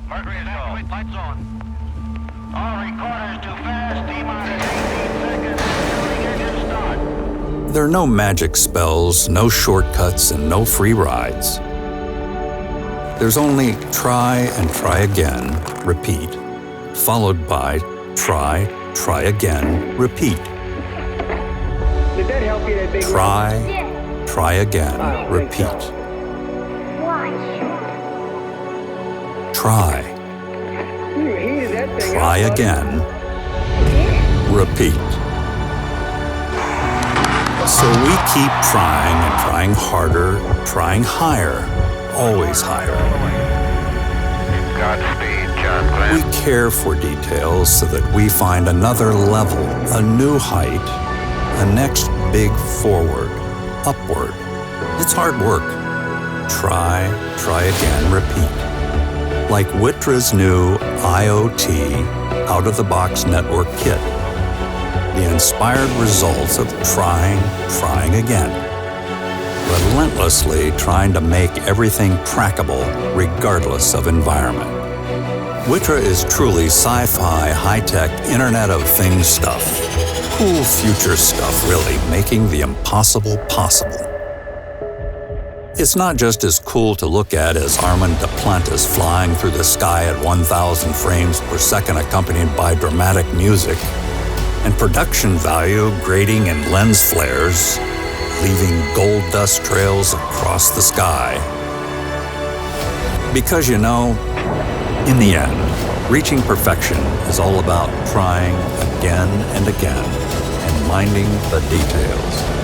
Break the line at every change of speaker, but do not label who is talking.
Mercury is active. Lights on. All recorders too fast. T-minus 18 seconds. Shooting engine start.
There are no magic spells, no shortcuts, and no free rides. There's only try and try again, repeat, followed by try again, repeat.
Did that help you, that big
Try again, repeat. Try again, repeat. So we keep trying and trying harder, trying higher, always higher.
Godspeed, John Glenn.
We care for details so that we find another level, a new height, a next big forward, upward. It's hard work. Try again, repeat. Like Wittra's new IoT, out-of-the-box network kit. The inspired results of trying again. Relentlessly trying to make everything trackable regardless of environment. Wittra is truly sci-fi, high-tech, Internet of Things stuff. Cool future stuff, really, making the impossible possible. It's not just as cool to look at as Armand Duplantis flying through the sky at 1,000 frames per second accompanied by dramatic music, and production value grading in lens flares, leaving gold dust trails across the sky. Because in the end, reaching perfection is all about trying again and again and minding the details.